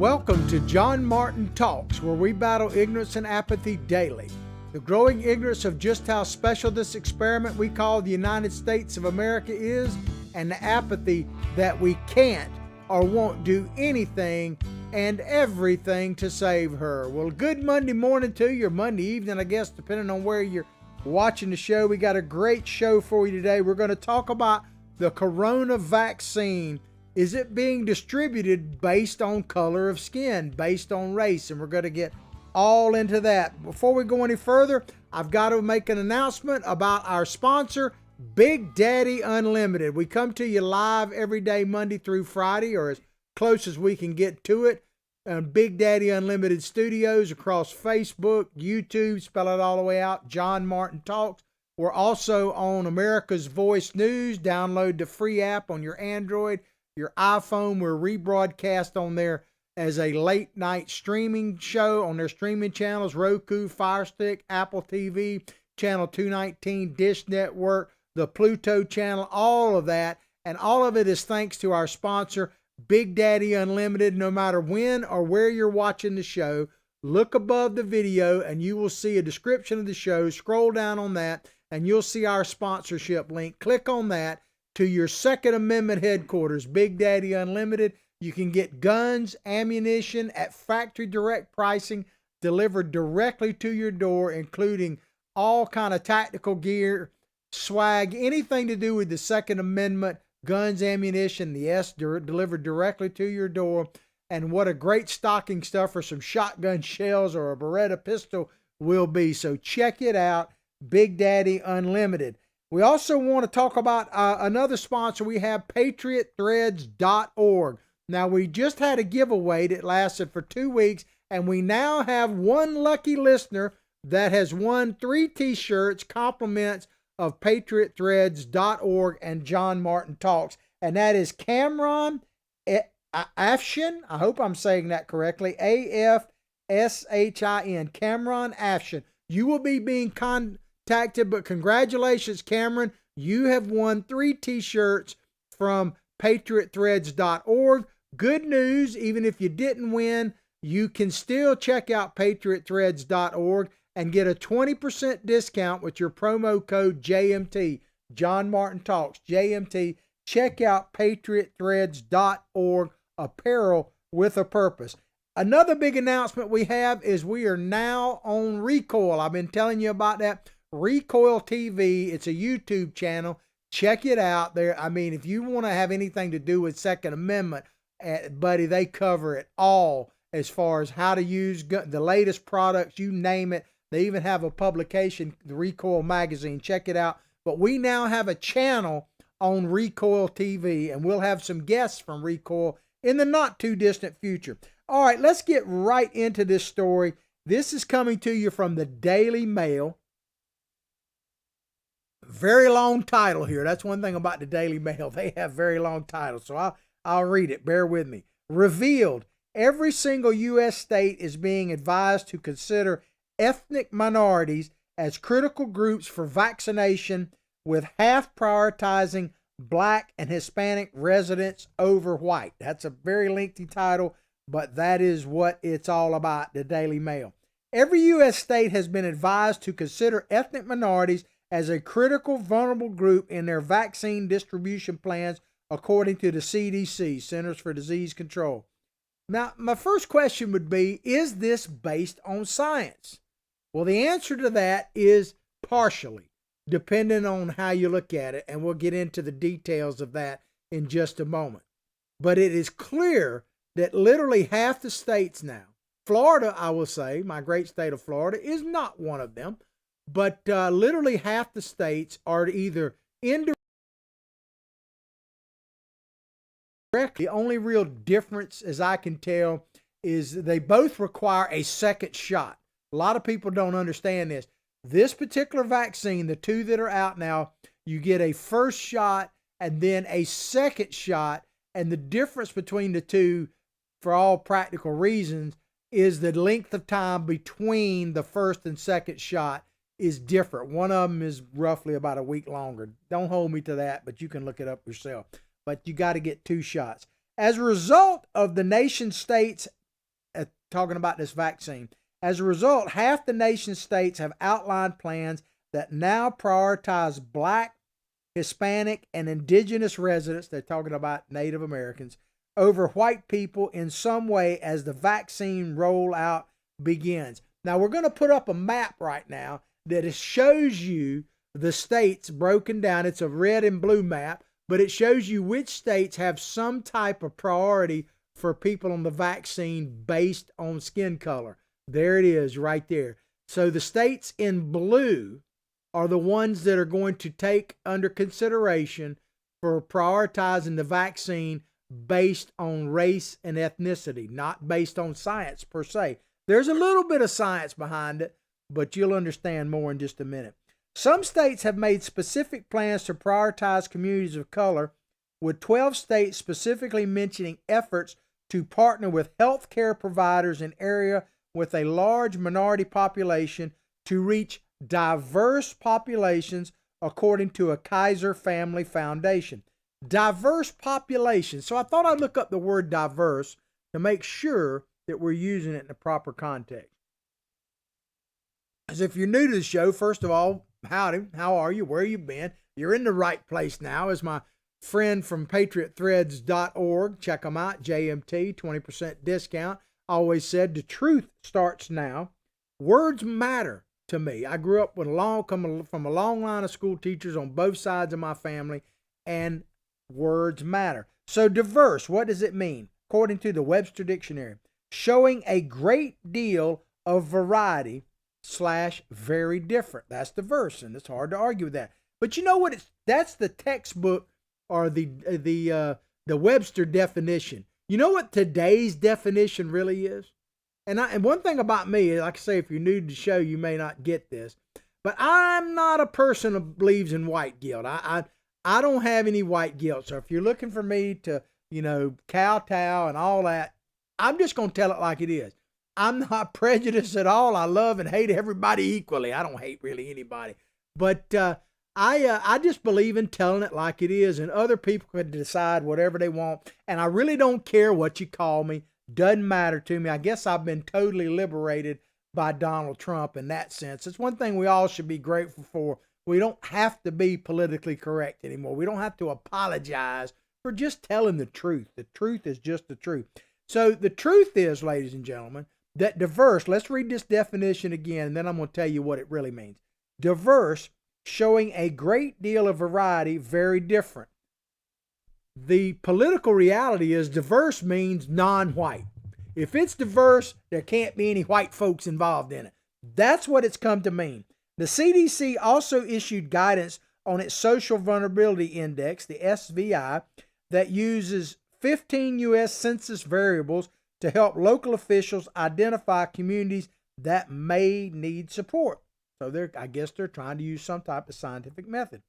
Welcome to John Martin Talks, where we battle ignorance and apathy daily. The growing ignorance of just how special this experiment we call the United States of America is, and the apathy that we can't or won't do anything and everything to save her. Well, good Monday morning to you, or Monday evening, I guess, depending on where you're watching the show. We got a great show for you today. We're going to talk about the corona vaccine. Is it being distributed based on color of skin, based on race? And we're going to get all into that. Before we go any further, I've got to make an announcement about our sponsor, Big Daddy Unlimited. We come to you live every day, Monday through Friday, or as close as we can get to it, on Big Daddy Unlimited Studios across Facebook, YouTube, spell it all the way out, John Martin Talks. We're also on America's Voice News. Download the free app on your Android, your iPhone. We're rebroadcast on there as a late night streaming show on their streaming channels: Roku, Fire Stick, Apple TV, Channel 219, Dish Network, the Pluto channel, all of that. And all of it is thanks to our sponsor, Big Daddy Unlimited. No matter when or where you're watching the show, look above the video and you will see a description of the show. Scroll down on that and you'll see our sponsorship link. Click on that to your Second Amendment headquarters, Big Daddy Unlimited. You can get guns, ammunition at factory direct pricing delivered directly to your door, including all kind of tactical gear, swag, anything to do with the Second Amendment, guns, ammunition, delivered directly to your door. And what a great stocking stuffer some shotgun shells or a Beretta pistol will be. So check it out, Big Daddy Unlimited. We also want to talk about another sponsor we have, PatriotThreads.org. Now, we just had a giveaway that lasted for 2 weeks, and we now have one lucky listener that has won 3 t-shirts, compliments of PatriotThreads.org and John Martin Talks. And that is Cameron Afshin. I hope I'm saying that correctly. A-F-S-H-I-N. Cameron Afshin. You will be being contacted, but congratulations, Cameron. You have won 3 t-shirts from PatriotThreads.org. Good news, even if you didn't win, you can still check out PatriotThreads.org and get a 20% discount with your promo code JMT, John Martin Talks, JMT. Check out PatriotThreads.org, apparel with a purpose. Another big announcement we have is we are now on Recoil. I've been telling you about that. Recoil TV, it's a YouTube channel. Check it out there. I mean, if you want to have anything to do with Second Amendment, buddy, they cover it all as far as how to use the latest products, you name it. They even have a publication, the Recoil magazine. Check it out. But we now have a channel on Recoil TV, and we'll have some guests from Recoil in the not too distant future. All right, let's get right into this story. This is coming to you from the Daily Mail. Very long title here. That's one thing about the Daily Mail. They have very long titles, so I'll read it. Bear with me. Revealed. Every single U.S. state is being advised to consider ethnic minorities as critical groups for vaccination, with half prioritizing Black and Hispanic residents over white. That's a very lengthy title, but that is what it's all about, the Daily Mail. Every U.S. state has been advised to consider ethnic minorities as a critical vulnerable group in their vaccine distribution plans, according to the CDC, Centers for Disease Control. Now, my first question would be, is this based on science? Well, the answer to that is partially, depending on how you look at it, and we'll get into the details of that in just a moment. But it is clear that literally half the states now, Florida, I will say, my great state of Florida, is not one of them, but literally half the states are either indirectly. The only real difference, as I can tell, is they both require a second shot. A lot of people don't understand this. This particular vaccine, the 2 that are out now, you get a first shot and then a second shot. And the difference between the 2, for all practical reasons, is the length of time between the first and second shot is different. One of them is roughly about a week longer. Don't hold me to that, but you can look it up yourself. But you got to get 2 shots. As a result of the nation states talking about this vaccine. As a result, half the nation's states have outlined plans that now prioritize Black, Hispanic, and indigenous residents, they're talking about Native Americans, over white people in some way as the vaccine rollout begins. Now, we're going to put up a map right now that shows you the states broken down. It's a red and blue map, but it shows you which states have some type of priority for people on the vaccine based on skin color. There it is right there. So the states in blue are the ones that are going to take under consideration for prioritizing the vaccine based on race and ethnicity, not based on science per se. There's a little bit of science behind it, but you'll understand more in just a minute. Some states have made specific plans to prioritize communities of color, with 12 states specifically mentioning efforts to partner with healthcare providers in areas with a large minority population to reach diverse populations, according to a Kaiser Family Foundation. Diverse population. So I thought I'd look up the word diverse to make sure that we're using it in the proper context. As if you're new to the show, first of all, howdy, how are you? Where you been? You're in the right place now. As my friend from patriotthreads.org, check them out, JMT, 20% discount, always said the truth starts now. Words matter to me. I grew up coming from a long line of school teachers on both sides of my family, and words matter. So diverse, what does it mean? According to the Webster Dictionary, showing a great deal of variety / very different. That's diverse, and it's hard to argue with that. But you know what? That's the textbook or the Webster definition. You know what today's definition really is? And one thing about me, like I say, if you're new to the show, you may not get this, but I'm not a person who believes in white guilt. I don't have any white guilt. So if you're looking for me to, kowtow and all that, I'm just going to tell it like it is. I'm not prejudiced at all. I love and hate everybody equally. I don't hate really anybody. But I just believe in telling it like it is, and other people can decide whatever they want. And I really don't care what you call me. Doesn't matter to me. I guess I've been totally liberated by Donald Trump in that sense. It's one thing we all should be grateful for. We don't have to be politically correct anymore. We don't have to apologize for just telling the truth. The truth is just the truth. So the truth is, ladies and gentlemen, that diverse, let's read this definition again, and then I'm going to tell you what it really means. Diverse, showing a great deal of variety, very different. The political reality is diverse means non-white. If it's diverse, there can't be any white folks involved in it. That's what it's come to mean. The CDC also issued guidance on its Social Vulnerability Index, the SVI, that uses 15 U.S. Census variables to help local officials identify communities that may need support. So I guess they're trying to use some type of scientific method.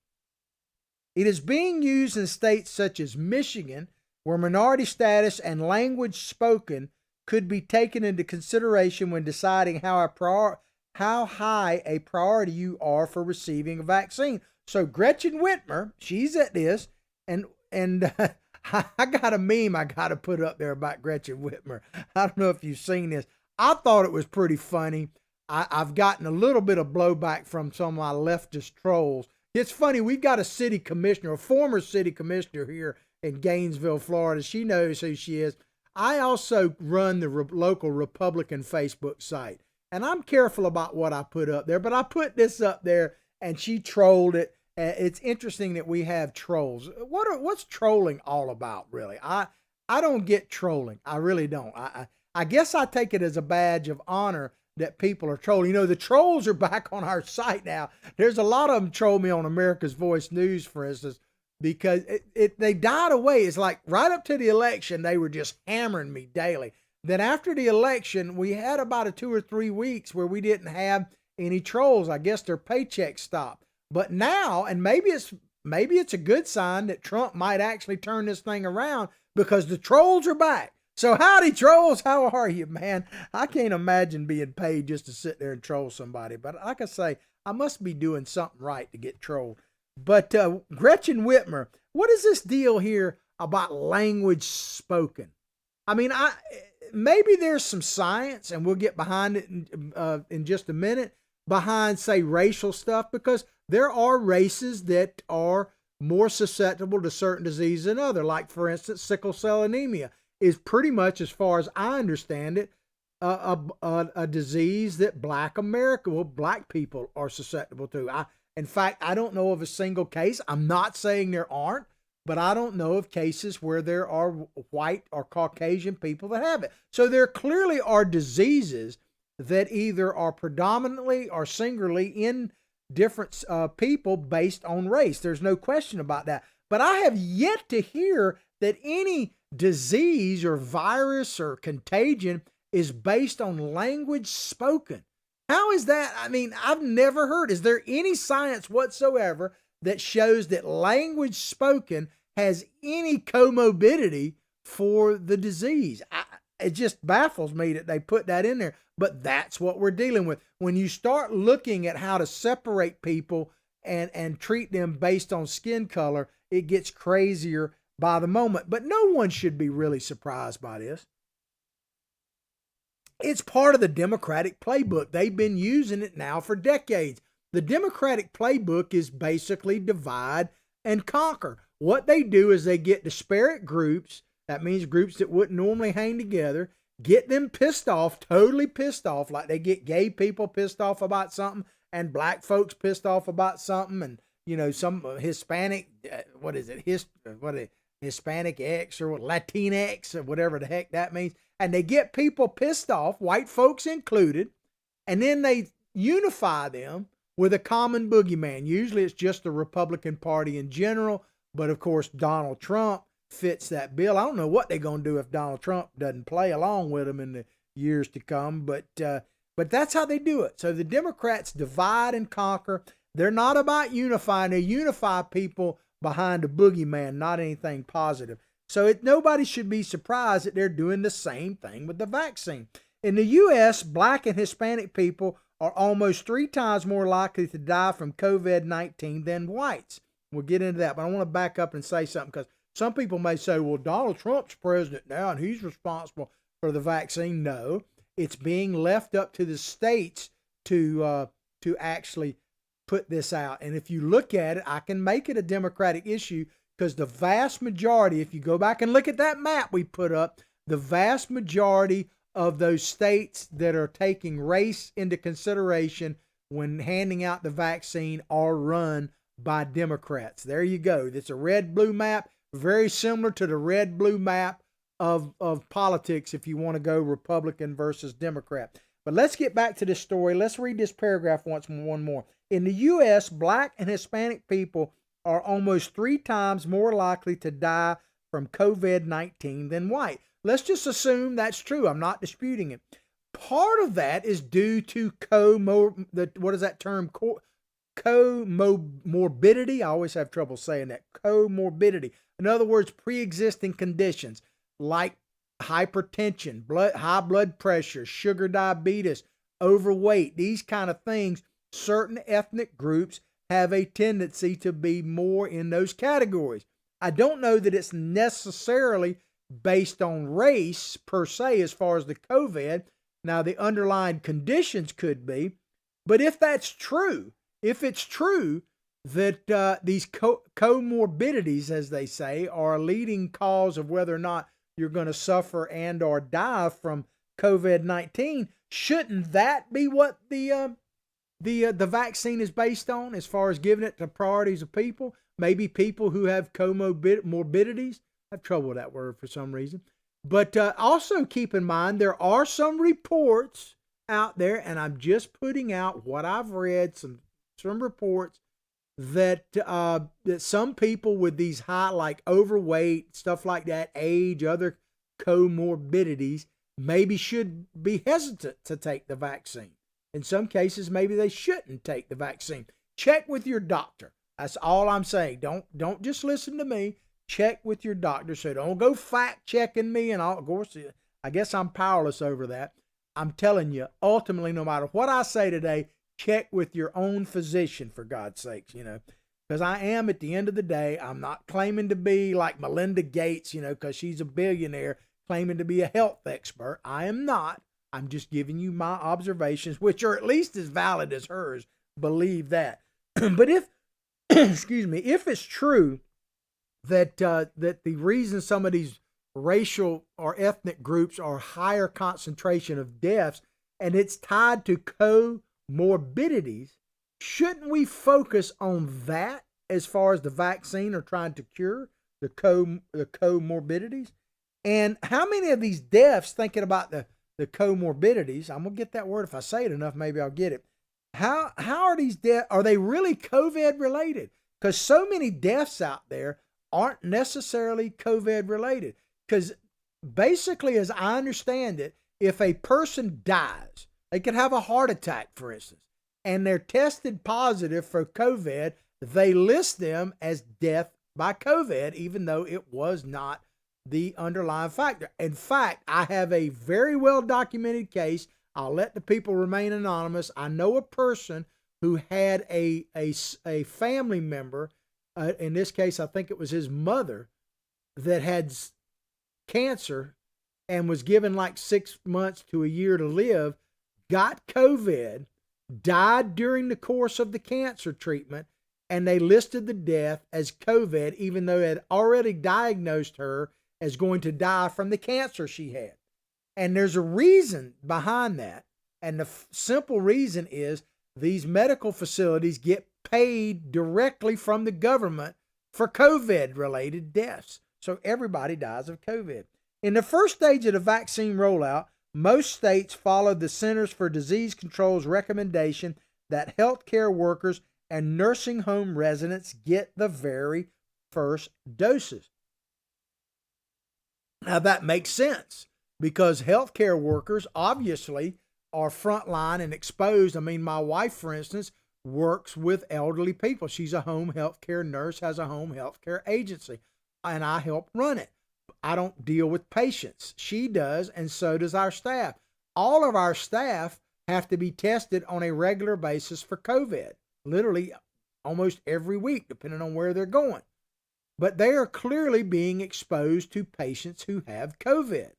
It is being used in states such as Michigan, where minority status and language spoken could be taken into consideration when deciding how high a priority you are for receiving a vaccine. So Gretchen Whitmer, she's at this, and I got a meme I got to put up there about Gretchen Whitmer. I don't know if you've seen this. I thought it was pretty funny. I've gotten a little bit of blowback from some of my leftist trolls. It's funny, we've got a city commissioner, a former city commissioner here in Gainesville, Florida. She knows who she is. I also run the local Republican Facebook site, and I'm careful about what I put up there, but I put this up there, and she trolled it. It's interesting that we have trolls. What's trolling all about, really? I don't get trolling. I really don't. I guess I take it as a badge of honor that people are trolling. The trolls are back on our site now. There's a lot of them troll me on America's Voice News, for instance, because they died away. It's like right up to the election, they were just hammering me daily. Then after the election, we had about a 2 or 3 weeks where we didn't have any trolls. I guess their paychecks stopped. But now, and maybe it's a good sign that Trump might actually turn this thing around, because the trolls are back. So howdy, trolls. How are you, man? I can't imagine being paid just to sit there and troll somebody. But like I say, I must be doing something right to get trolled. But Gretchen Whitmer, what is this deal here about language spoken? I mean, maybe there's some science, and we'll get behind it in just a minute, behind, say, racial stuff, because there are races that are more susceptible to certain diseases than others. Like, for instance, sickle cell anemia is pretty much, as far as I understand it, a disease that black people are susceptible to. In fact, I don't know of a single case. I'm not saying there aren't, but I don't know of cases where there are white or Caucasian people that have it. So there clearly are diseases that either are predominantly or singularly in different people based on race. There's no question about that. But I have yet to hear that any disease or virus or contagion is based on language spoken. How is that? I mean, I've never heard. Is there any science whatsoever that shows that language spoken has any comorbidity for the disease? It just baffles me that they put that in there. But that's what we're dealing with. When you start looking at how to separate people and treat them based on skin color, it gets crazier by the moment. But no one should be really surprised by this. It's part of the Democratic playbook. They've been using it now for decades. The Democratic playbook is basically divide and conquer. What they do is they get disparate groups, that means groups that wouldn't normally hang together, get them pissed off, totally pissed off, like they get gay people pissed off about something and black folks pissed off about something, and, you know, some Hispanic, Hispanic X or Latinx or whatever the heck that means. And they get people pissed off, white folks included, and then they unify them with a common boogeyman. Usually it's just the Republican Party in general, but of course Donald Trump fits that bill. I don't know what they're going to do if Donald Trump doesn't play along with them in the years to come, but that's how they do it. So the Democrats divide and conquer. They're not about unifying. They unify people behind a boogeyman, not anything positive. So nobody should be surprised that they're doing the same thing with the vaccine. In the U.S., black and Hispanic people are almost 3 times more likely to die from COVID-19 than whites. We'll get into that, but I want to back up and say something, because some people may say, well, Donald Trump's president now and he's responsible for the vaccine. No, it's being left up to the states to actually put this out. And if you look at it, I can make it a Democratic issue, because the vast majority, if you go back and look at that map we put up, the vast majority of those states that are taking race into consideration when handing out the vaccine are run by Democrats. There you go. It's a red-blue map, very similar to the red-blue map of politics if you want to go Republican versus Democrat. But let's get back to this story. Let's read this paragraph one more. In the U.S., black and Hispanic people are almost 3 times more likely to die from COVID-19 than white. Let's just assume that's true. I'm not disputing it. Part of that is due to comorbidity. I always have trouble saying that. Comorbidity. In other words, pre-existing conditions like hypertension, high blood pressure, sugar diabetes, overweight, these kind of things. Certain ethnic groups have a tendency to be more in those categories. I don't know that it's necessarily based on race per se as far as the COVID. Now, the underlying conditions could be, but if that's true, if it's true that these comorbidities, as they say, are a leading cause of whether or not you're going to suffer and or die from COVID-19, shouldn't that be what the vaccine is based on, as far as giving it to priorities of people? Maybe people who have comorbidities. I have trouble with that word for some reason. But also keep in mind, there are some reports out there, and I'm just putting out what I've read, some reports that some people with these high, like overweight, stuff like that, age, other comorbidities, maybe should be hesitant to take the vaccine. In some cases, maybe they shouldn't take the vaccine. Check with your doctor. That's all I'm saying. Don't just listen to me. Check with your doctor. So don't go fact checking me. And of course, I guess I'm powerless over that. I'm telling you, ultimately, no matter what I say today, check with your own physician, for God's sakes, because I am, at the end of the day, I'm not claiming to be like Melinda Gates, because she's a billionaire. claiming to be a health expert. I am not. I'm just giving you my observations, which are at least as valid as hers. Believe that. But if, excuse me, if it's true that that the reason some of these racial or ethnic groups are higher concentration of deaths, and it's tied to comorbidities, shouldn't we focus on that as far as the vaccine or trying to cure the comorbidities? And how many of these deaths, thinking about the comorbidities, I'm gonna get that word if I say it enough, maybe I'll get it. How are these deaths? Are they really COVID related? Because so many deaths out there aren't necessarily COVID related. Because basically, as I understand it, if a person dies, they could have a heart attack, for instance, and they're tested positive for COVID, they list them as death by COVID, even though it was not the underlying factor. In fact, I have a very well documented case. I'll let the people remain anonymous. I know a person who had a family member, in this case, I think it was his mother, that had cancer and was given like 6 months to a year to live, got COVID, died during the course of the cancer treatment, and they listed the death as COVID, even though they had already diagnosed her as going to die from the cancer she had. And there's a reason behind that. And the simple reason is these medical facilities get paid directly from the government for COVID-related deaths. So everybody dies of COVID. In the first stage of the vaccine rollout, most states followed the Centers for Disease Control's recommendation that healthcare workers and nursing home residents get the very first doses. Now that makes sense because healthcare workers obviously are frontline and exposed. I mean, my wife, for instance, works with elderly people. She's a home healthcare nurse, has a home healthcare agency, and I help run it. I don't deal with patients. She does, and so does our staff. All of our staff have to be tested on a regular basis for COVID, literally almost every week, depending on where they're going. But they are clearly being exposed to patients who have COVID.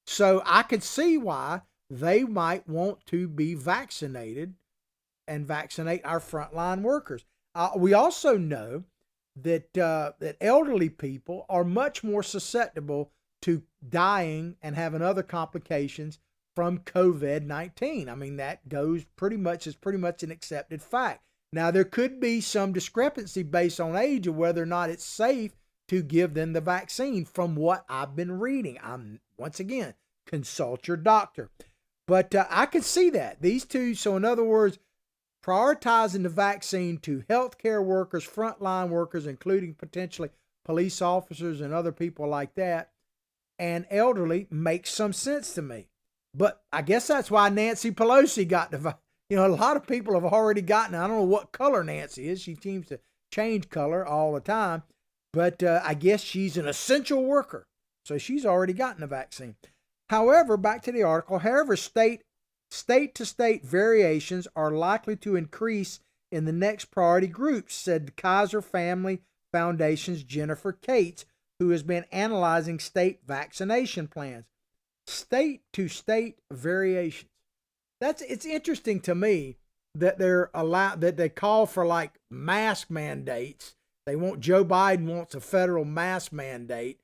So I could see why they might want to be vaccinated and vaccinate our frontline workers. We also know that that elderly people are much more susceptible to dying and having other complications from COVID-19. I mean, that goes pretty much an accepted fact. Now, there could be some discrepancy based on age of whether or not it's safe to give them the vaccine from what I've been reading. Once again, consult your doctor. But I could see that. These two, so in other words, prioritizing the vaccine to healthcare workers, frontline workers, including potentially police officers and other people like that, and elderly makes some sense to me. But I guess that's why Nancy Pelosi got the vaccine. You know, a lot of people have already gotten it. I don't know what color Nancy is. She seems to change color all the time. But I guess she's an essential worker. So she's already gotten the vaccine. However, back to the article, state-to-state variations are likely to increase in the next priority groups, said Kaiser Family Foundation's Jennifer Cates, who has been analyzing state vaccination plans. State-to-state variations. It's interesting to me that that they call for like mask mandates. Joe Biden wants a federal mask mandate,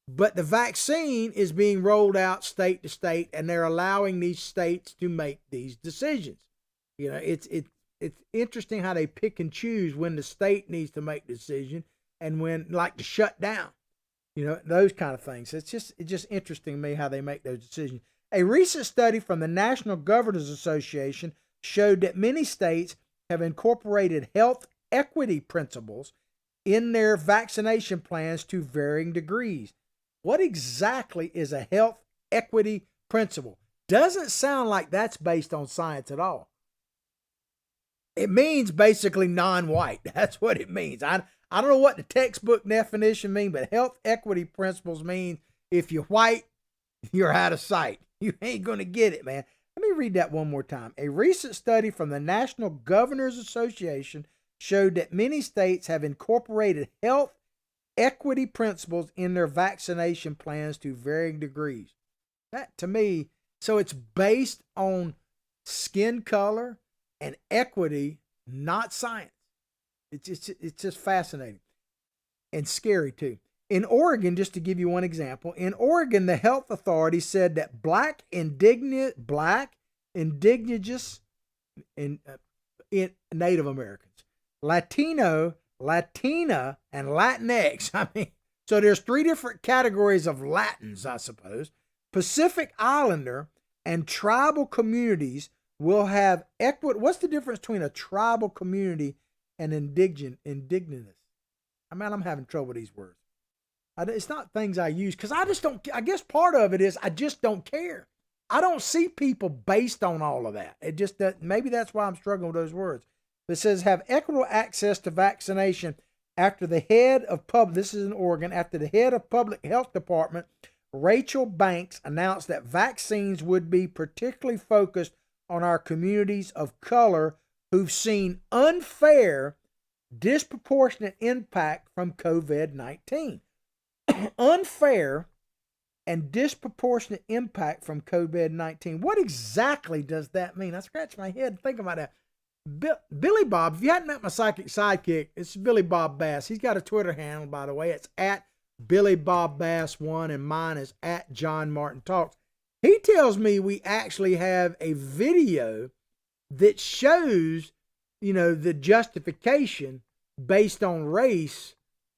but the vaccine is being rolled out state to state, and they're allowing these states to make these decisions. You know, it's interesting how they pick and choose when the state needs to make the decision and when, like, to shut down. You know, those kind of things. It's just interesting to me how they make those decisions. A recent study from the National Governors Association showed that many states have incorporated health equity principles in their vaccination plans to varying degrees. What exactly is a health equity principle? Doesn't sound like that's based on science at all. It means basically non-white. That's what it means. I don't know what the textbook definition means, but health equity principles mean if you're white, you're out of sight. You ain't going to get it, man. Let me read that one more time. A recent study from the National Governors Association showed that many states have incorporated health equity principles in their vaccination plans to varying degrees. That to me, so it's based on skin color and equity, not science. It's just fascinating and scary too. In Oregon, just to give you one example, in Oregon, the health authority said that black, indigenous, in Native Americans, Latino, Latina, and Latinx. I mean, so there's 3 different categories of Latins, I suppose. Pacific Islander and tribal communities will have equity. What's the difference between a tribal community and indigenous? I mean, I'm having trouble with these words. It's not things I use because I just don't. I guess part of it is I just don't care. I don't see people based on all of that. It just that maybe that's why I'm struggling with those words. It says have equitable access to vaccination after the head of this is in Oregon, after the head of public health department, Rachel Banks, announced that vaccines would be particularly focused on our communities of color who've seen unfair, disproportionate impact from COVID-19. Unfair and disproportionate impact from COVID-19. What exactly does that mean? I scratch my head and think about that. Billy Bob, if you hadn't met my psychic sidekick, it's Billy Bob Bass. He's got a Twitter handle, by the way. It's at Billy Bob Bass 1, and mine is at John Martin Talks. He tells me we actually have a video that shows, the justification based on race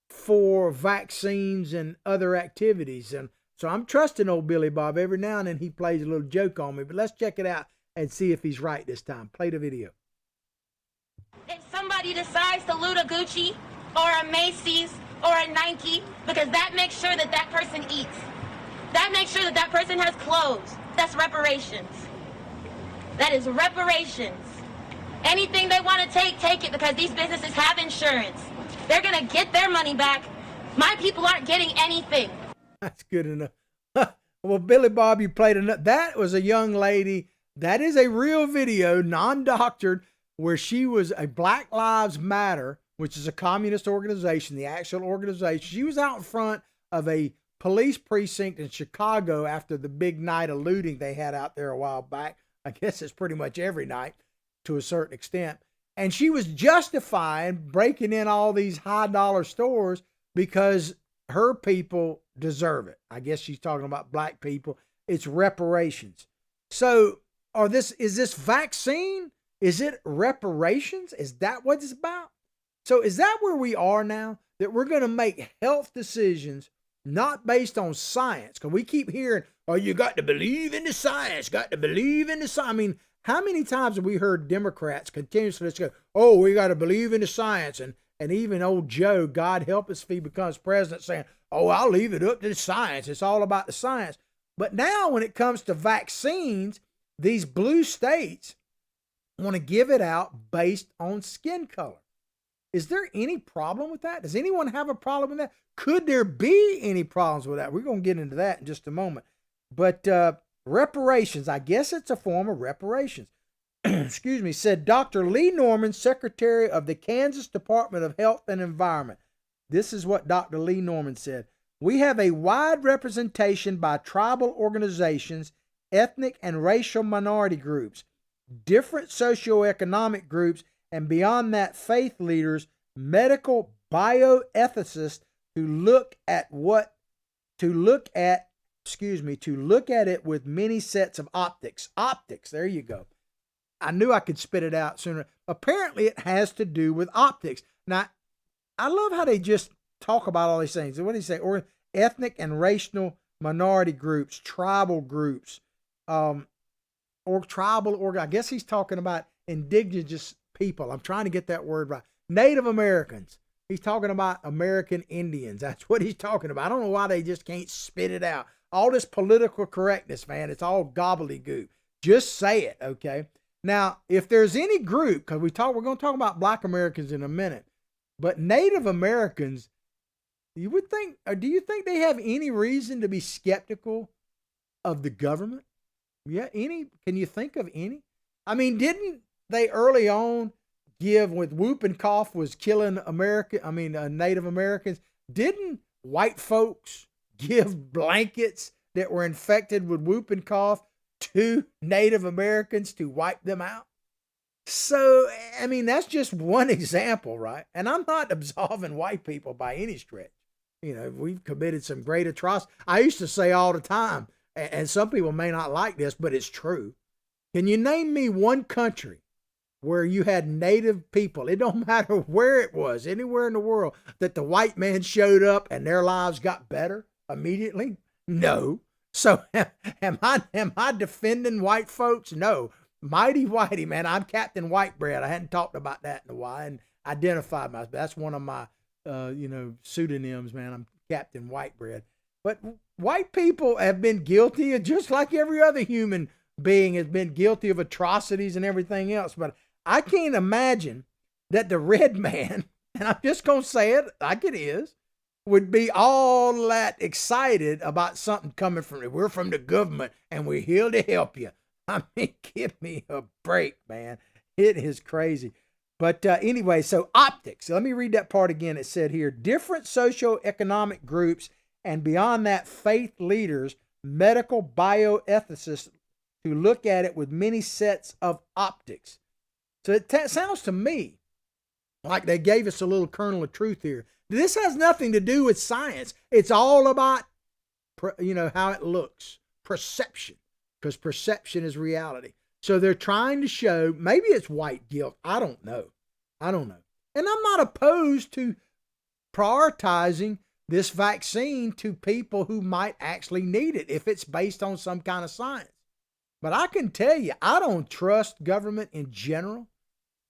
for vaccines and other activities. And so I'm trusting old Billy Bob. Every now and then he plays a little joke on me, but let's check it out and see if he's right this time. Play the video. If somebody decides to loot a Gucci or a Macy's or a Nike, because that makes sure that that person eats. That makes sure that that person has clothes. That's reparations. That is reparations. Anything they want to take it, because these businesses have insurance. They're going to get their money back. My people aren't getting anything. That's good enough. Well, Billy Bob, you played enough. That was a young lady. That is a real video, non-doctored, where she was a Black Lives Matter, which is a communist organization, the actual organization. She was out in front of a police precinct in Chicago after the big night of looting they had out there a while back. I guess it's pretty much every night to a certain extent. And she was justifying breaking in all these high dollar stores because her people deserve it. I guess she's talking about black people. It's reparations. So is this vaccine? Is it reparations? Is that what it's about? So is that where we are now? That we're going to make health decisions not based on science? Because we keep hearing, oh, you got to believe in the science, got to believe in the science. I mean, how many times have we heard Democrats continuously go, oh, we got to believe in the science? And even old Joe, God help us if he becomes president, saying, oh, I'll leave it up to the science. It's all about the science. But now when it comes to vaccines, these blue states want to give it out based on skin color. Is there any problem with that? Does anyone have a problem with that? Could there be any problems with that? We're going to get into that in just a moment. But reparations, I guess it's a form of reparations. Excuse me, said Dr. Lee Norman, Secretary of the Kansas Department of Health and Environment. This is what Dr. Lee Norman said. We have a wide representation by tribal organizations, ethnic and racial minority groups, different socioeconomic groups, and beyond that, faith leaders, medical bioethicists to look at it with many sets of optics. Optics, there you go. I knew I could spit it out sooner. Apparently, it has to do with optics. Now, I love how they just talk about all these things. What do you say? Or ethnic and racial minority groups, tribal groups, or I guess he's talking about indigenous people. I'm trying to get that word right. Native Americans. He's talking about American Indians. That's what he's talking about. I don't know why they just can't spit it out. All this political correctness, man, it's all gobbledygook. Just say it, okay? Now, if there's any group, because we're going to talk about Black Americans in a minute, but Native Americans, you would think, or do you think they have any reason to be skeptical of the government? Yeah, any? Can you think of any? I mean, didn't they early on give, with whooping cough was killing Native Americans, Didn't white folks give blankets that were infected with whooping cough to Native Americans to wipe them out? So, I mean, that's just one example, right? And I'm not absolving white people by any stretch. You know, we've committed some great atrocities. I used to say all the time, and some people may not like this, but it's true. Can you name me one country where you had native people? It don't matter where it was, anywhere in the world, that the white man showed up and their lives got better immediately? No. So am I defending white folks? No. Mighty Whitey, man. I'm Captain Whitebread. I hadn't talked about that in a while and identified myself. That's one of my pseudonyms, man. I'm Captain Whitebread. But white people have been guilty of, just like every other human being has been guilty of atrocities and everything else. But I can't imagine that the red man, and I'm just going to say it like it is, would be all that excited about something coming from it. We're from the government and we're here to help you. I mean, give me a break, man. It is crazy. But anyway, so optics. Let me read that part again. It said here, different socioeconomic groups and beyond that, faith leaders, medical bioethicists to look at it with many sets of optics. So it sounds to me like they gave us a little kernel of truth here. This has nothing to do with science. It's all about, how it looks, perception, because perception is reality. So they're trying to show, maybe it's white guilt. I don't know. And I'm not opposed to prioritizing this vaccine to people who might actually need it if it's based on some kind of science. But I can tell you, I don't trust government in general.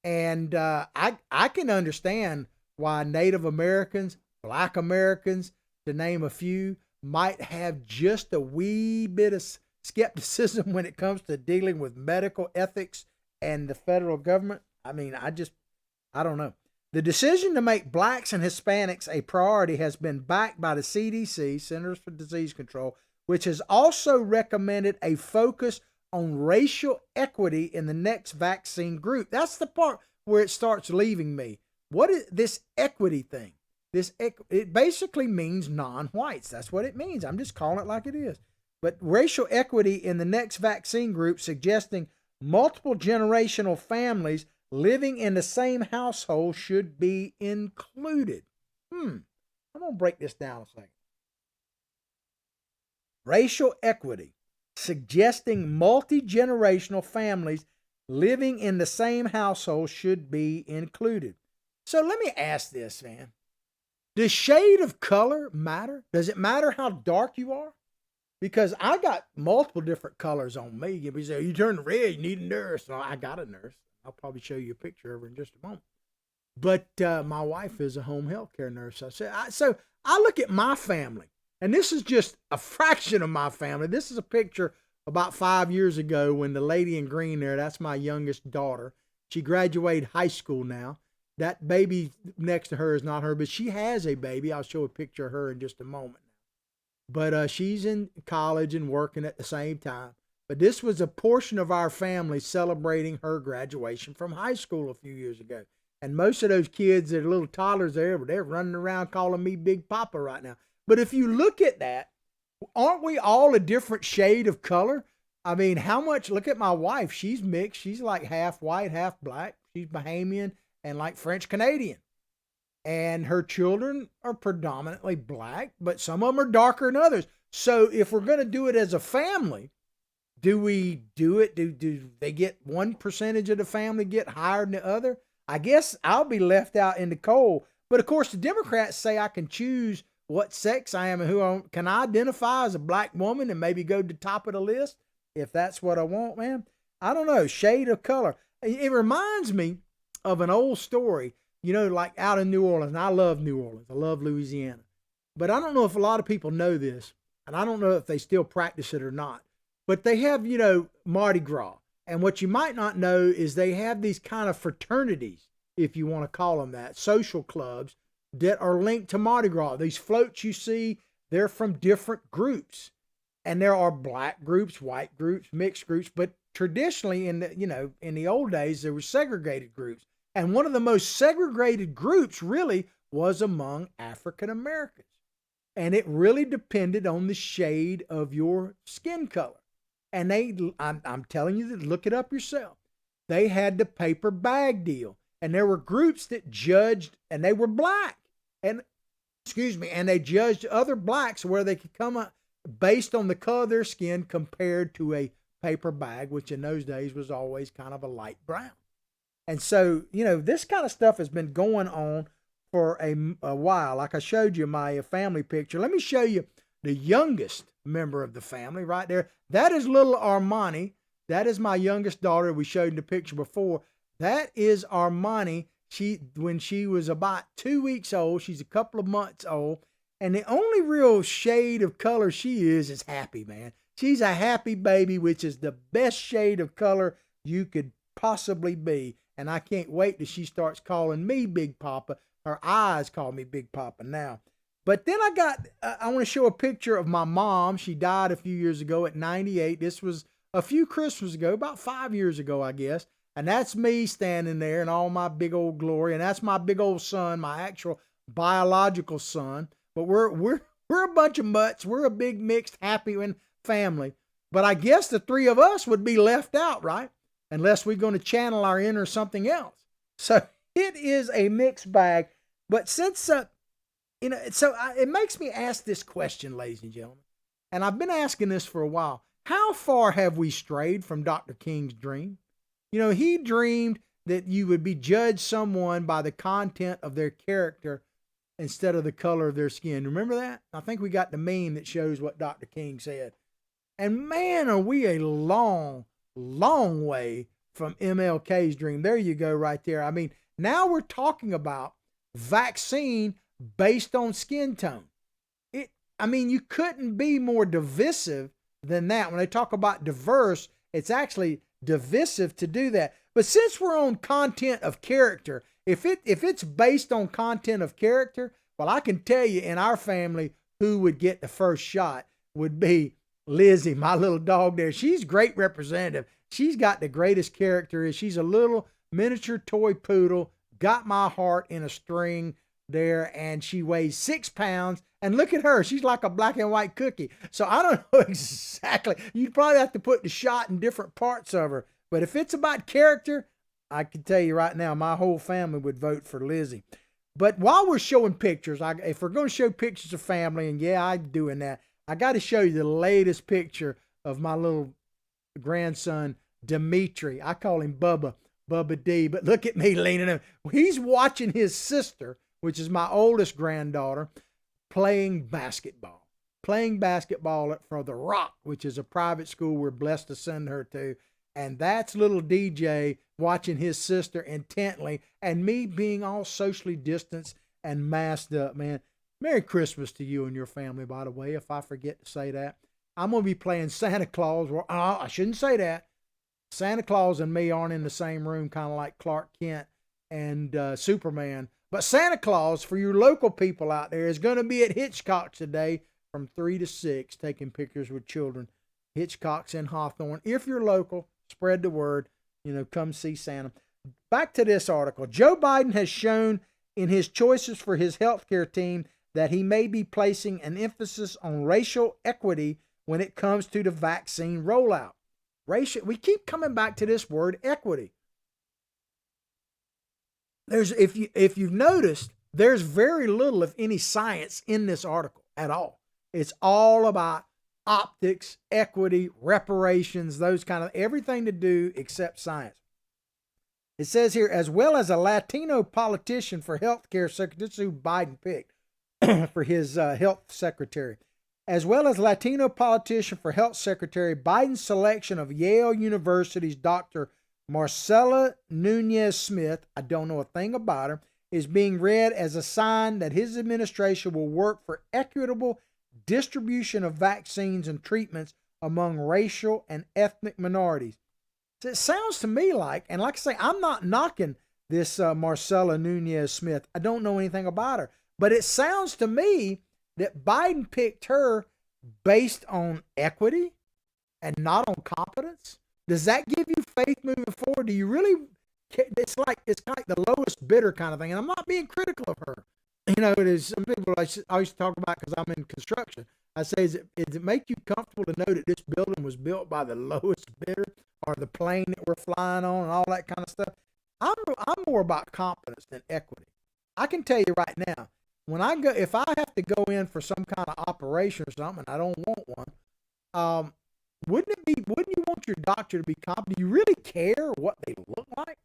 And I can understand why Native Americans, Black Americans, to name a few, might have just a wee bit of skepticism when it comes to dealing with medical ethics and the federal government. I mean, I don't know. The decision to make blacks and Hispanics a priority has been backed by the CDC, Centers for Disease Control, which has also recommended a focus on racial equity in the next vaccine group. That's the part where it starts leaving me. What is this equity thing? It basically means non-whites. That's what it means. I'm just calling it like it is. But racial equity in the next vaccine group, suggesting multiple generational families living in the same household should be included. I'm going to break this down a second. Racial equity, suggesting multi-generational families living in the same household should be included. So let me ask this, man. Does shade of color matter? Does it matter how dark you are? Because I got multiple different colors on me. If you say, you turn red, you need a nurse. Well, I got a nurse. I'll probably show you a picture of her in just a moment. But my wife is a home health care nurse. So I look at my family, and this is just a fraction of my family. This is a picture about 5 years ago when the lady in green there, that's my youngest daughter. She graduated high school now. That baby next to her is not her, but she has a baby. I'll show a picture of her in just a moment. But she's in college and working at the same time. But this was a portion of our family celebrating her graduation from high school a few years ago. And most of those kids that are little toddlers there, they're running around calling me Big Papa right now. But if you look at that, aren't we all a different shade of color? I mean, how much? Look at my wife. She's mixed. She's like half white, half black. She's Bahamian and like French Canadian. And her children are predominantly black, but some of them are darker than others. So if we're going to do it as a family, do we do it? Do they get one percentage of the family get higher than the other? I guess I'll be left out in the cold. But of course, the Democrats say I can choose what sex I am and who I am. Can I identify as a black woman and maybe go to the top of the list if that's what I want, man? I don't know. Shade of color. It reminds me of an old story, like out in New Orleans. And I love New Orleans. I love Louisiana. But I don't know if a lot of people know this, and I don't know if they still practice it or not. But they have, Mardi Gras. And what you might not know is they have these kind of fraternities, if you want to call them that, social clubs that are linked to Mardi Gras. These floats you see, they're from different groups. And there are black groups, white groups, mixed groups. But traditionally, in the old days, there were segregated groups. And one of the most segregated groups really was among African Americans. And it really depended on the shade of your skin color. And I'm telling you to look it up yourself. They had the paper bag deal. And there were groups that judged, and they were black. And, and they judged other blacks where they could come up based on the color of their skin compared to a paper bag, which in those days was always kind of a light brown. And so, this kind of stuff has been going on for a while. Like I showed you my family picture. Let me show you the youngest member of the family right there. That is little Armani. That is my youngest daughter we showed in the picture before. That is Armani. When she was about 2 weeks old, she's a couple of months old. And the only real shade of color she is happy, man. She's a happy baby, which is the best shade of color you could possibly be. And I can't wait till she starts calling me Big Papa. Her eyes call me Big Papa now. But then I want to show a picture of my mom. She died a few years ago at 98. This was a few Christmas ago, about 5 years ago, I guess. And that's me standing there in all my big old glory. And that's my big old son, my actual biological son. But we're a bunch of mutts. We're a big mixed happy family. But I guess the three of us would be left out, right? Unless we're going to channel our inner something else. So it is a mixed bag. But since, it makes me ask this question, ladies and gentlemen. And I've been asking this for a while. How far have we strayed from Dr. King's dream? He dreamed that you would be judged someone by the content of their character instead of the color of their skin. Remember that? I think we got the meme that shows what Dr. King said. And man, are we a long, long way from MLK's dream. There you go right there. I mean, now we're talking about vaccine based on skin tone. You couldn't be more divisive than that. When they talk about diverse, it's actually divisive to do that. But since we're on content of character, if it's based on content of character, well, I can tell you in our family who would get the first shot would be Lizzie, my little dog there. She's great representative. She's got the greatest character. She's a little miniature toy poodle, got my heart in a string there, and she weighs 6 pounds. And look at her. She's like a black and white cookie. So I don't know exactly. You'd probably have to put the shot in different parts of her. But if it's about character, I can tell you right now, my whole family would vote for Lizzie. But while we're showing pictures, if we're going to show pictures of family, and yeah, I'm doing that, I got to show you the latest picture of my little grandson, Dimitri. I call him Bubba D. But look at me leaning over. He's watching his sister, which is my oldest granddaughter, playing basketball for the Rock, which is a private school we're blessed to send her to. And that's little DJ watching his sister intently, and me being all socially distanced and masked up, man. Merry Christmas to you and your family, by the way, if I forget to say that. I'm going to be playing Santa Claus. I shouldn't say that. Santa Claus and me aren't in the same room, kind of like Clark Kent and Superman. But Santa Claus, for your local people out there, is going to be at Hitchcock's today from 3 to 6, taking pictures with children. Hitchcock's in Hawthorne. If you're local, spread the word. Come see Santa. Back to this article. Joe Biden has shown in his choices for his healthcare team that he may be placing an emphasis on racial equity when it comes to the vaccine rollout. We keep coming back to this word equity. If you've noticed, there's very little, if any, science in this article at all. It's all about optics, equity, reparations, those kind of everything to do except science. It says here, as well as a Latino politician for healthcare secretary. This is who Biden picked for his health secretary. As well as Latino politician for health secretary, Biden's selection of Yale University's Dr. Marcela Nunez Smith, I don't know a thing about her, is being read as a sign that his administration will work for equitable distribution of vaccines and treatments among racial and ethnic minorities. So it sounds to me like, and like I say, I'm not knocking this Marcela Nunez Smith. I don't know anything about her. But it sounds to me that Biden picked her based on equity and not on competence. Does that give you faith moving forward? Do you really? It's kind of like the lowest bidder kind of thing. And I'm not being critical of her. You know, it is. Some people I always talk about because I'm in construction. I say, does it make you comfortable to know that this building was built by the lowest bidder, or the plane that we're flying on, and all that kind of stuff? I'm more about competence than equity. I can tell you right now, when I go, if I have to go in for some kind of operation or something, I don't want one. Wouldn't you want your doctor to be competent? Do you really care what they look like?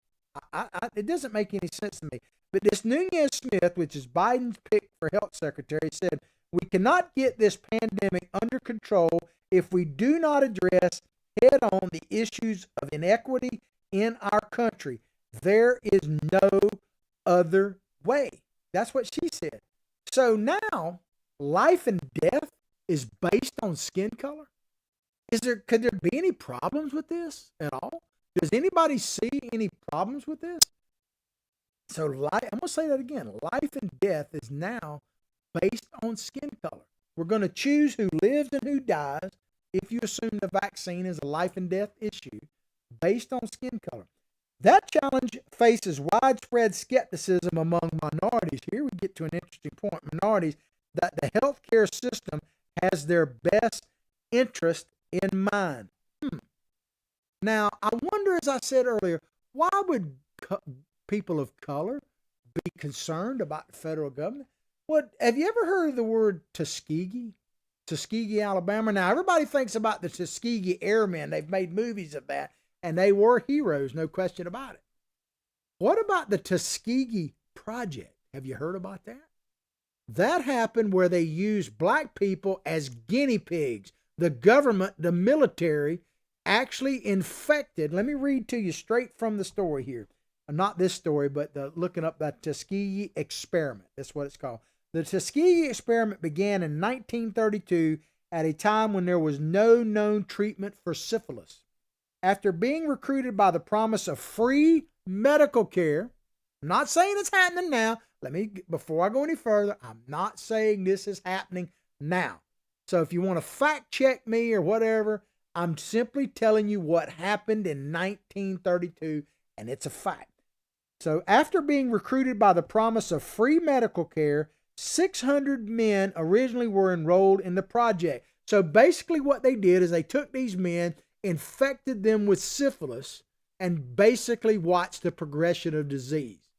It doesn't make any sense to me. But this Nunez Smith, which is Biden's pick for health secretary, said, we cannot get this pandemic under control if we do not address head on the issues of inequity in our country. There is no other way. That's what she said. So now, life and death is based on skin color? Could there be any problems with this at all? Does anybody see any problems with this? So I'm going to say that again. Life and death is now based on skin color. We're going to choose who lives and who dies if you assume the vaccine is a life and death issue based on skin color. That challenge faces widespread skepticism among minorities. Here we get to an interesting point. Minorities, that the healthcare system has their best interest in mind. Now, I wonder, as I said earlier, why would people of color be concerned about the federal government? Have you ever heard of the word Tuskegee? Tuskegee, Alabama. Now, everybody thinks about the Tuskegee Airmen. They've made movies of that, and they were heroes, no question about it. What about the Tuskegee Project? Have you heard about that? That happened where they used black people as guinea pigs. The government, the military, actually infected. Let me read to you straight from the story here. Not this story, but looking up that Tuskegee experiment. That's what it's called. The Tuskegee experiment began in 1932 at a time when there was no known treatment for syphilis. After being recruited by the promise of free medical care, I'm not saying it's happening now. Before I go any further, I'm not saying this is happening now. So if you want to fact check me or whatever, I'm simply telling you what happened in 1932, and it's a fact. So after being recruited by the promise of free medical care, 600 men originally were enrolled in the project. So basically what they did is they took these men, infected them with syphilis, and basically watched the progression of disease.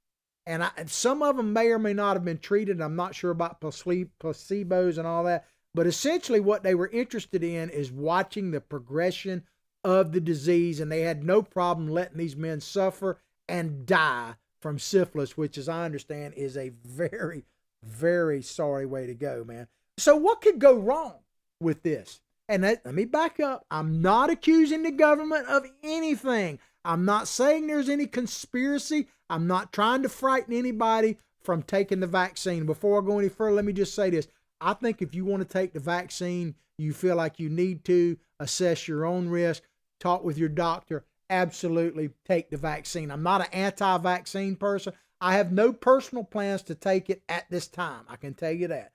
And some of them may or may not have been treated. I'm not sure about placebos and all that. But essentially what they were interested in is watching the progression of the disease, and they had no problem letting these men suffer and die from syphilis, which, as I understand, is a very, very sorry way to go, man. So what could go wrong with this? And let me back up. I'm not accusing the government of anything. I'm not saying there's any conspiracy. I'm not trying to frighten anybody from taking the vaccine. Before I go any further, let me just say this. I think if you want to take the vaccine, you feel like you need to assess your own risk, talk with your doctor, absolutely take the vaccine. I'm not an anti-vaccine person. I have no personal plans to take it at this time. I can tell you that.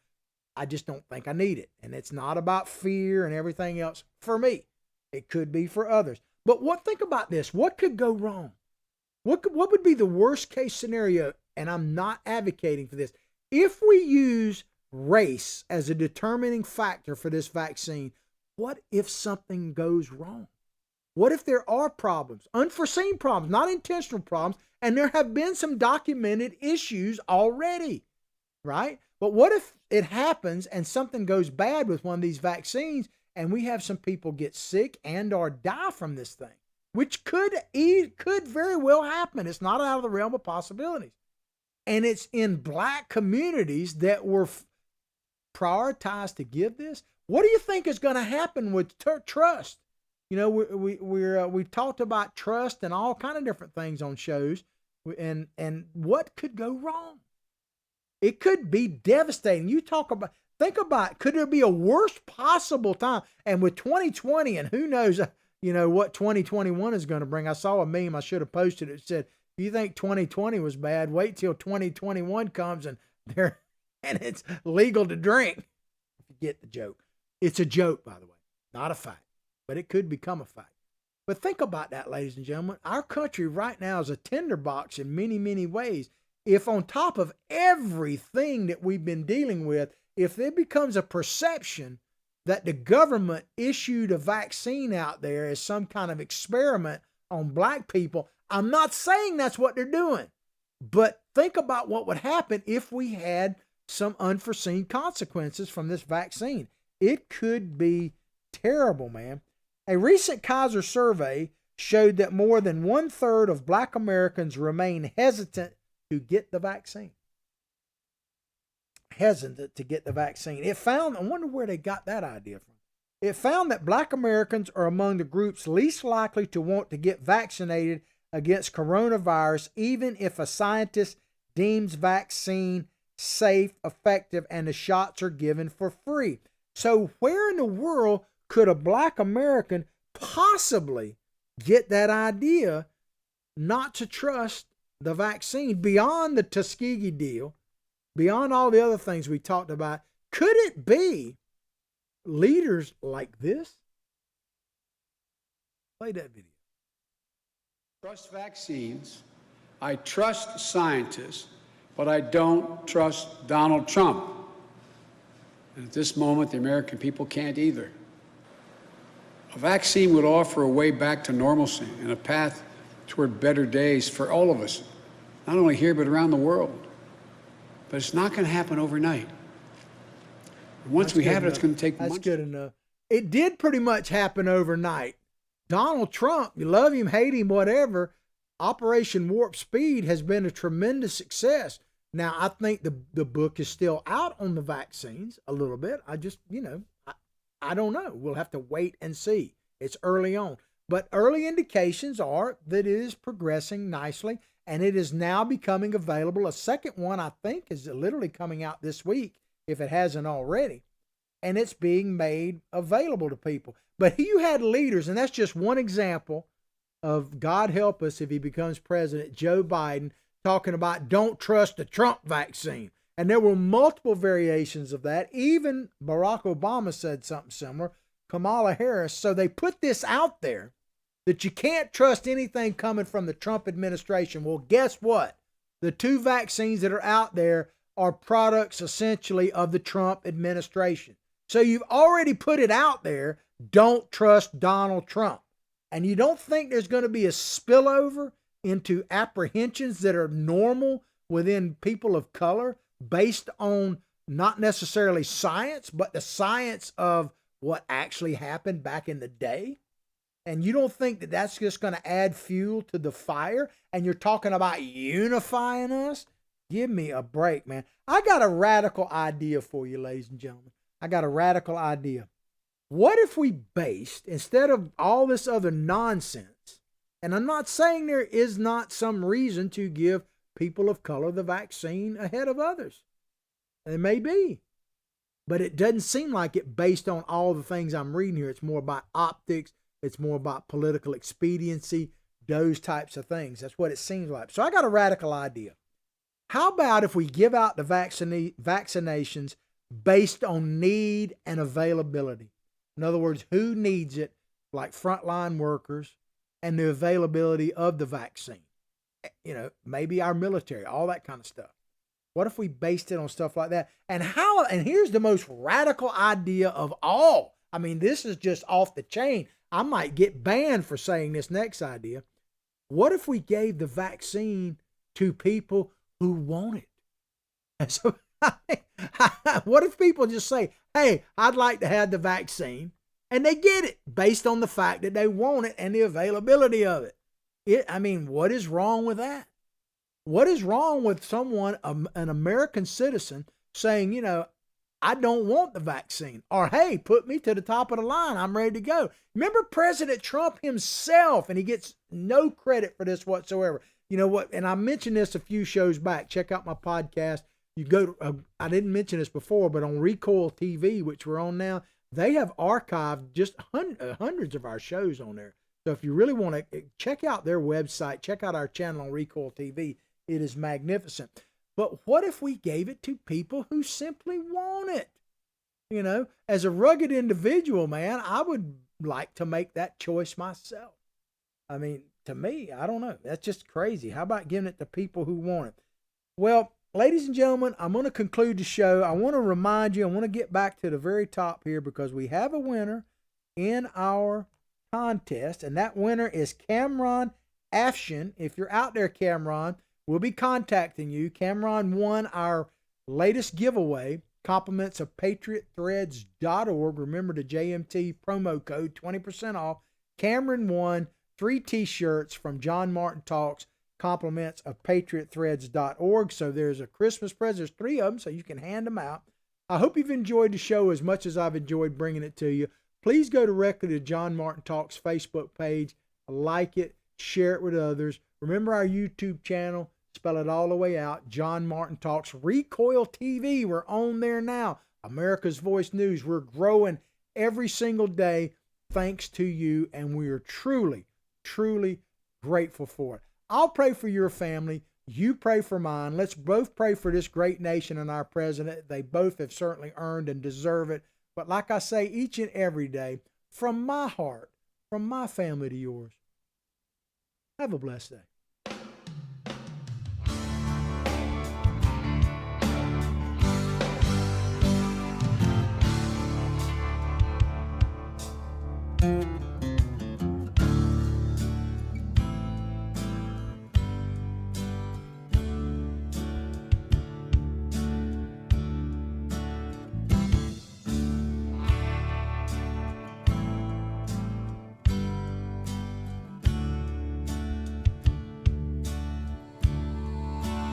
I just don't think I need it. And it's not about fear and everything else for me. It could be for others. But think about this. What could go wrong? What would be the worst case scenario? And I'm not advocating for this. If we use race as a determining factor for this vaccine, what if something goes wrong? What if there are problems, unforeseen problems, not intentional problems, and there have been some documented issues already, right? But what if it happens and something goes bad with one of these vaccines and we have some people get sick and or die from this thing, which could very well happen. It's not out of the realm of possibilities. And it's in black communities that were prioritized to give this. What do you think is going to happen with trust? You know, we've talked about trust and all kind of different things on shows, and what could go wrong? It could be devastating. Think about, could there be a worst possible time? And with 2020, and who knows, what 2021 is going to bring. I saw a meme I should have posted. It said, if you think 2020 was bad, wait till 2021 comes and it's legal to drink. If you get the joke. It's a joke, by the way, not a fact, but it could become a fact. But think about that, ladies and gentlemen. Our country right now is a tinderbox in many, many ways. if on top of everything that we've been dealing with, if there becomes a perception that the government issued a vaccine out there as some kind of experiment on black people, I'm not saying that's what they're doing, but think about what would happen if we had some unforeseen consequences from this vaccine. It could be terrible, man. A recent Kaiser survey showed that more than 1/3 of black Americans remain hesitant to get the vaccine. Hesitant to get the vaccine. It found, I wonder where they got that idea from. It found that black Americans are among the groups least likely to want to get vaccinated against coronavirus, even if a scientist deems vaccine safe, effective, and the shots are given for free. So where in the world could a black American possibly get that idea not to trust the vaccine beyond the Tuskegee deal, beyond all the other things we talked about? Could it be leaders like this? Play that video. Trust vaccines. I trust scientists, but I don't trust Donald Trump. And at this moment, the American people can't either. A vaccine would offer a way back to normalcy and a path toward better days for all of us, not only here, but around the world. But it's not going to happen overnight. Once we have it, it's going to take months. That's good enough. It did pretty much happen overnight. Donald Trump, you love him, hate him, whatever, Operation Warp Speed has been a tremendous success. Now, I think the book is still out on the vaccines a little bit. I just, I don't know. We'll have to wait and see. It's early on. But early indications are that it is progressing nicely, and it is now becoming available. A second one, I think, is literally coming out this week, if it hasn't already. And it's being made available to people. But you had leaders, and that's just one example of, God help us if he becomes president, Joe Biden, talking about don't trust the Trump vaccine. And there were multiple variations of that. Even Barack Obama said something similar, Kamala Harris. So they put this out there that you can't trust anything coming from the Trump administration. Well, guess what? The two vaccines that are out there are products essentially of the Trump administration. So you've already put it out there. Don't trust Donald Trump. And you don't think there's going to be a spillover into apprehensions that are normal within people of color based on not necessarily science, but the science of what actually happened back in the day? And you don't think that that's just going to add fuel to the fire? And you're talking about unifying us? Give me a break, man. I got a radical idea for you, ladies and gentlemen. I got a radical idea. What if we based, instead of all this other nonsense, and I'm not saying there is not some reason to give people of color the vaccine ahead of others. It may be. But it doesn't seem like it based on all the things I'm reading here. It's more about optics. It's more about political expediency, those types of things. That's what it seems like. So I got a radical idea. How about if we give out the vaccinations based on need and availability? In other words, who needs it, like frontline workers, and the availability of the vaccine. Maybe our military, all that kind of stuff. What if we based it on stuff like that? And here's the most radical idea of all. I mean, this is just off the chain. I might get banned for saying this next idea. What if we gave the vaccine to people who want it? And so, what if people just say, hey, I'd like to have the vaccine, and they get it based on the fact that they want it and the availability of it? What is wrong with that? What is wrong with someone, an American citizen, saying, I don't want the vaccine, or, hey, put me to the top of the line. I'm ready to go. Remember President Trump himself, and he gets no credit for this whatsoever. You know what? And I mentioned this a few shows back. Check out my podcast. You go to, I didn't mention this before, but on Recoil TV, which we're on now, they have archived just hundreds of our shows on there. So if you really want to check out their website, check out our channel on Recoil TV. It is magnificent. But what if we gave it to people who simply want it? As a rugged individual, man, I would like to make that choice myself. To me, I don't know. That's just crazy. How about giving it to people who want it? Well, ladies and gentlemen, I'm going to conclude the show. I want to remind you, I want to get back to the very top here because we have a winner in our contest, and that winner is Cameron Afshin. If you're out there, Cameron, we'll be contacting you. Cameron won our latest giveaway, compliments of patriotthreads.org. Remember the JMT promo code, 20% off. Cameron won 3 t-shirts from John Martin Talks, compliments of patriotthreads.org. So there's a Christmas present. There's 3 of them, so you can hand them out. I hope you've enjoyed the show as much as I've enjoyed bringing it to you. Please go directly to John Martin Talks Facebook page, like it, share it with others. Remember our YouTube channel, spell it all the way out, John Martin Talks. Recoil TV, we're on there now. America's Voice News, we're growing every single day thanks to you, and we are truly, truly grateful for it. I'll pray for your family. You pray for mine. Let's both pray for this great nation and our president. They both have certainly earned and deserve it. But like I say each and every day, from my heart, from my family to yours, have a blessed day.